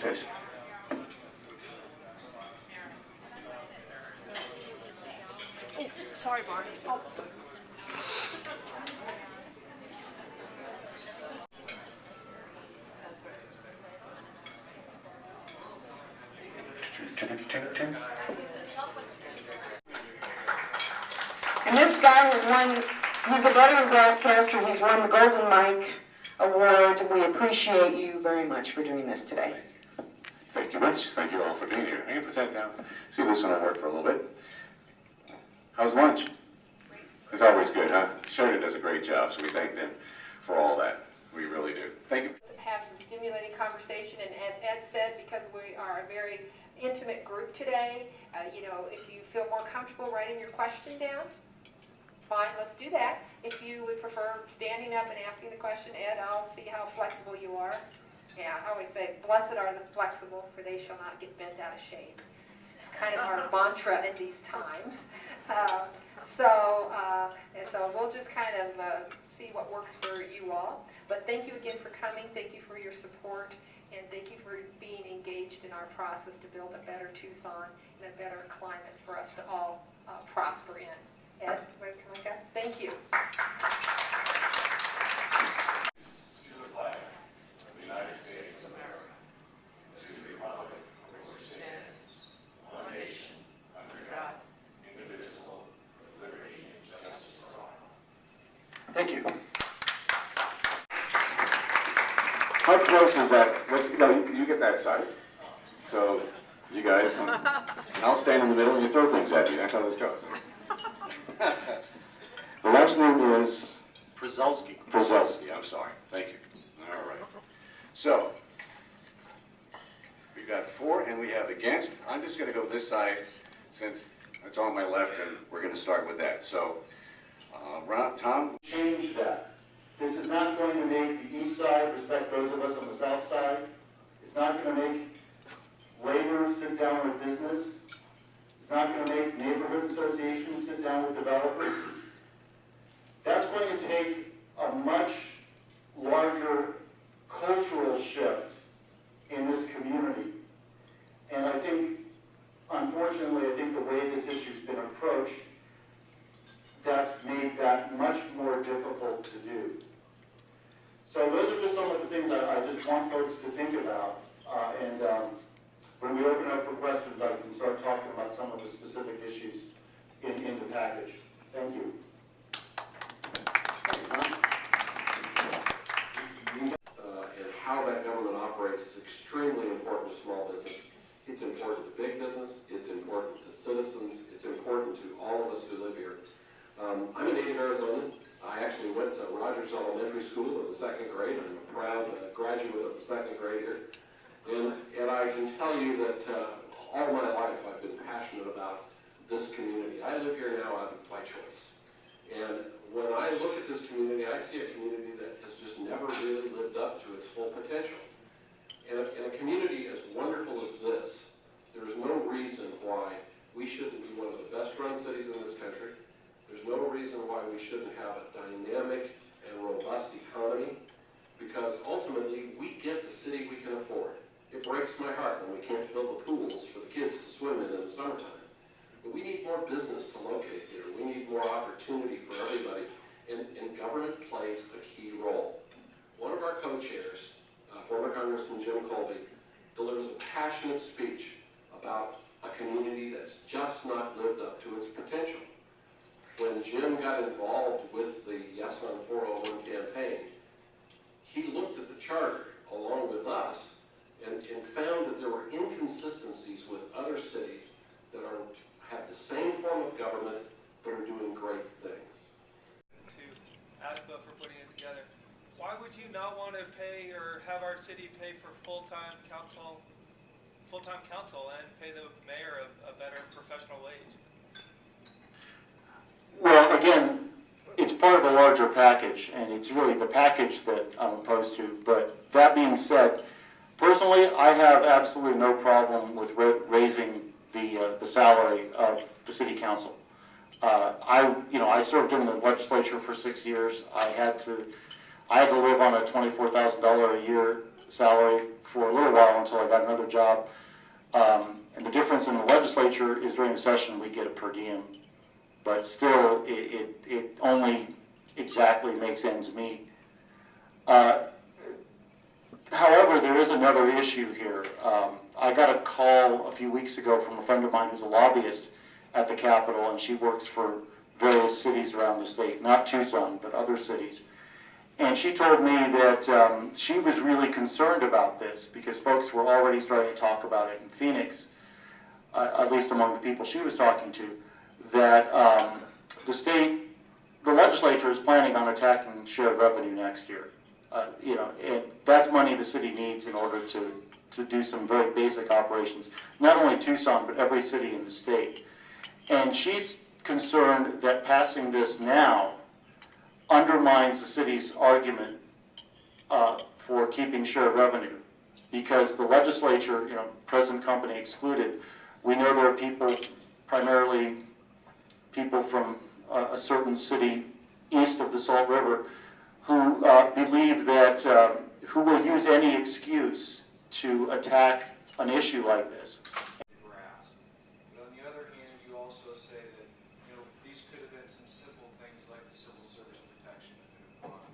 taste. Oh, sorry, Barney. Oh. And this guy has won, he's a veteran broadcaster, he's won the Golden Mike Award. We appreciate you very much for doing this today. Thank you much. Thank you all for being here. I can put that down. See if this one will work for a little bit. How's lunch? It's always good, huh? Sheridan does a great job, so we thank them for all that. We really do. Thank you. Have some stimulating conversation, and as Ed said, because we are a very intimate group today, if you feel more comfortable writing your question down, fine, let's do that. If you would prefer standing up and asking the question, Ed, I'll see how flexible you are. Yeah, I always say, blessed are the flexible, for they shall not get bent out of shape. It's kind of our mantra in these times. So we'll just kind of see what works for you all. But thank you again for coming. Thank you for your support. And thank you for being engaged in our process to build a better Tucson and a better climate for us to all prosper in. Ed, ready to come back? Thank you. Thank you. How close is that? You get that side. So, you guys, I'll stand in the middle and you throw things at me. That's how this goes. The last name is? Przalski. Przalski, I'm sorry. Thank you. All right. So, we've got for and we have against. I'm just going to go this side since it's on my left and we're going to start with that. So, Tom? Change that. This is not going to make the east side respect those of us on the south side. It's not going to make labor sit down with business. It's not going to make neighborhood associations sit down with developers. That's going to take a much larger cultural shift in this community. And I think, unfortunately, the way this issue's been approached, that's made that much more difficult to do. So those are just some of the things I just want folks to think about. When we open up for questions, I can start talking about some of the specific issues in the package. Thank you. And how that government operates is extremely important to small business. It's important to big business. It's important to citizens. It's important to all of us who live here. I'm a native Arizonan. I actually went to Rogers Elementary School in the second grade. I'm a proud graduate of the second grade here. And I can tell you that all my life I've been passionate about this community. I live here now by choice. And when I look at this community, I see a community that has just never really lived up to its full potential. And a community as wonderful as this, there's no reason why we shouldn't be one of the best run cities in this country. There's no reason why we shouldn't have a dynamic and robust economy, because ultimately we get the city we can afford. It breaks my heart when we can't fill the pools for the kids to swim in the summertime. But we need more business to locate here. We need more opportunity for everybody, and government plays a key role. One of our co-chairs, former Congressman Jim Colby, delivers a passionate speech about a community that's just not lived up to its potential. When Jim got involved with the Yes on 401 campaign, he looked at the charter along with us and found that there were inconsistencies with other cities that have the same form of government but are doing great things. To ASBA for putting it together. Why would you not want to pay or have our city pay for full-time council and pay the mayor a better professional wage? Well, again, it's part of a larger package, and it's really the package that I'm opposed to. But that being said, personally, I have absolutely no problem with raising the salary of the city council. I served in the legislature for 6 years. I had to live on a $24,000 a year salary for a little while until I got another job. And the difference in the legislature is during the session we get a per diem, but still it only exactly makes ends meet. However, there is another issue here. I got a call a few weeks ago from a friend of mine who's a lobbyist at the Capitol, and she works for various cities around the state, not Tucson, but other cities. And she told me that she was really concerned about this because folks were already starting to talk about it in Phoenix, at least among the people she was talking to, that the legislature is planning on attacking shared revenue next year. And that's money the city needs in order to do some very basic operations, not only Tucson, but every city in the state. And she's concerned that passing this now undermines the city's argument for keeping shared revenue, because the legislature, present company excluded, we know there are people, primarily people from a certain city east of the Salt River, who believe that, who will use any excuse to attack an issue like this. Grasp. But on the other hand, you also say that, these could have been some simple things like the civil service protection that could have gone.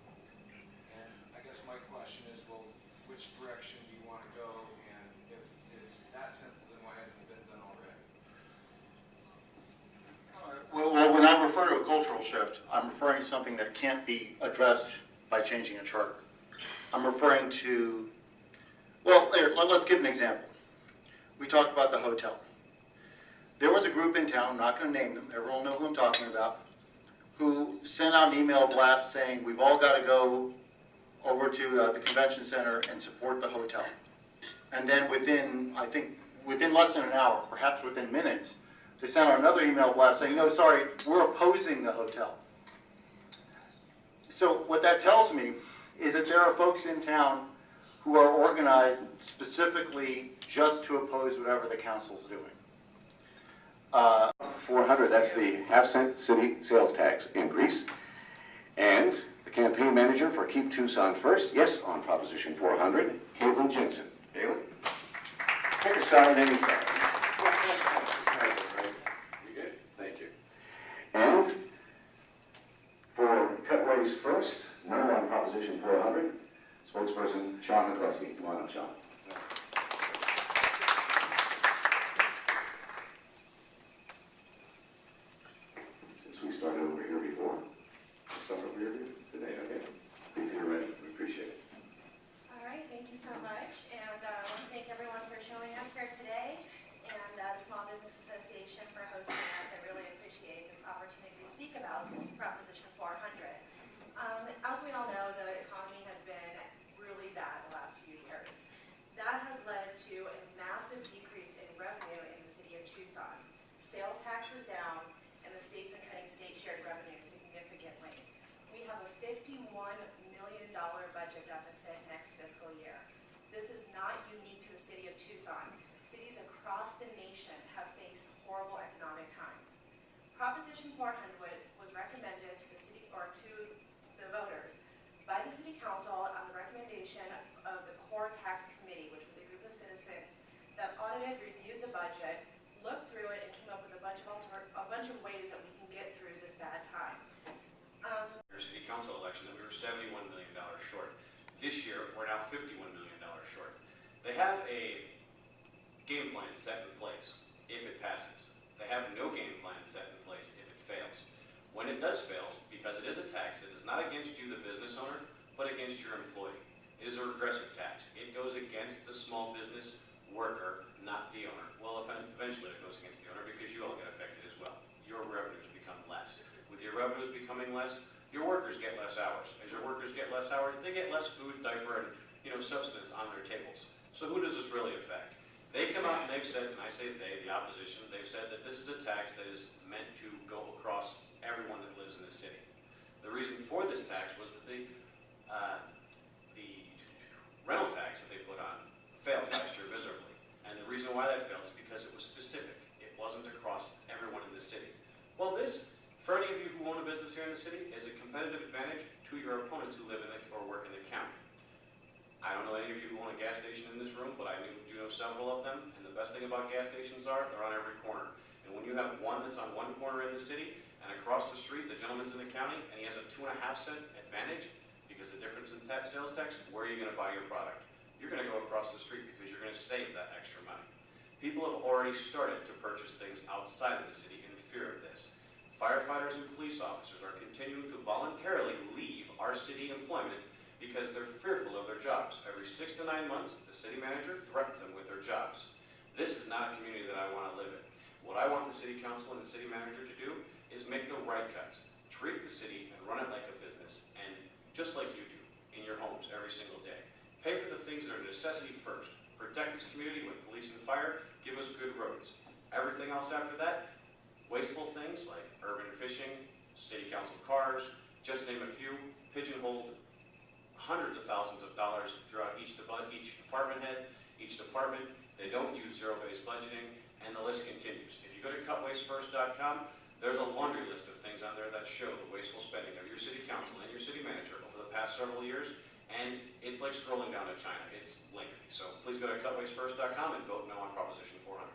And I guess my question is, well, which direction do you want to go? And if it's that simple, then why hasn't it been done already? Well, when I refer to a cultural shift, I'm referring to something that can't be addressed by changing a charter. I'm referring to, well, let's give an example. We talked about the hotel. There was a group in town, I'm not going to name them, everyone will know who I'm talking about, who sent out an email blast saying we've all got to go over to the convention center and support the hotel. And then within less than an hour, perhaps within minutes, they sent out another email blast saying, no, sorry, we're opposing the hotel. So what that tells me is that there are folks in town who are organized specifically just to oppose whatever the council's doing. 400, that's the half-cent city sales tax increase. And the campaign manager for Keep Tucson First, yes, on Proposition 400, Caitlin Jensen. Caitlin? Pick a side anytime. You good? Thank you. And for Cut Waste First, none on Proposition 400, spokesperson Sean McCluskey. Come on up, Sean. Since we started over here before, some over here today, okay? If you're ready, we appreciate it. All right, thank you so much, and I want to thank everyone for showing up here today, and the Small Business Association for hosting us. I really appreciate this opportunity to speak about Proposition 400. As we all know, the economy has been really bad the last few years. That has led to a massive decrease in revenue in the city of Tucson. Sales tax is down, and the state's been cutting state shared revenue significantly. We have a $51 million budget deficit next fiscal year. This is not unique to the city of Tucson. Cities across the nation have faced horrible economic times. Proposition 400 was recommended to the city, or to the voters, by the city council on the recommendation of the Core Tax Committee, which was a group of citizens that audited, reviewed the budget, looked through it, and came up with a bunch of ways that we can get through this bad time. Our city council election that we were $71 million short. This year, we're now $51 million short. They have a game plan set in place if it passes. They have no game plan set in place if it fails. When it does fail, because it is a tax that is not against you, the business owner, but against your employee. It is a regressive tax. It goes against the small business worker, not the owner. Well, eventually it goes against the owner because you all get affected as well. Your revenues become less. With your revenues becoming less, your workers get less hours. As your workers get less hours, they get less food, diaper, and substance on their tables. So who does this really affect? They come out and they've said, and I say they, the opposition, they've said that this is a tax that is meant to go across everyone that lives in the city. The reason for this tax was that the rental tax that they put on failed last year miserably. And the reason why that failed is because it was specific. It wasn't across everyone in the city. Well, this, for any of you who own a business here in the city, is a competitive advantage to your opponents who live in or work in the county. I don't know any of you who own a gas station in this room, but I do know several of them, and the best thing about gas stations are, they're on every corner. And when you have one that's on one corner in the city, and across the street, the gentleman's in the county, and he has a 2.5 cent advantage, because the difference in sales tax, where are you gonna buy your product? You're gonna go across the street because you're gonna save that extra money. People have already started to purchase things outside of the city in fear of this. Firefighters and police officers are continuing to voluntarily leave our city employment because they're fearful of their jobs. Every 6 to 9 months, the city manager threatens them with their jobs. This is not a community that I want to live in. What I want the city council and the city manager to do is make the right cuts, treat the city and run it like a business, and just like you do in your homes every single day. Pay for the things that are a necessity first. Protect this community with police and fire, give us good roads. Everything else after that, wasteful things like urban fishing, city council cars, just name a few, pigeonholed hundreds of thousands of dollars throughout each department head, each department. They don't use zero-based budgeting, and the list continues. If you go to cutwastefirst.com, there's a laundry list of things on there that show the wasteful spending of your city council and your city manager over the past several years, and it's like scrolling down to China. It's lengthy. So please go to cutwastefirst.com and vote no on Proposition 400.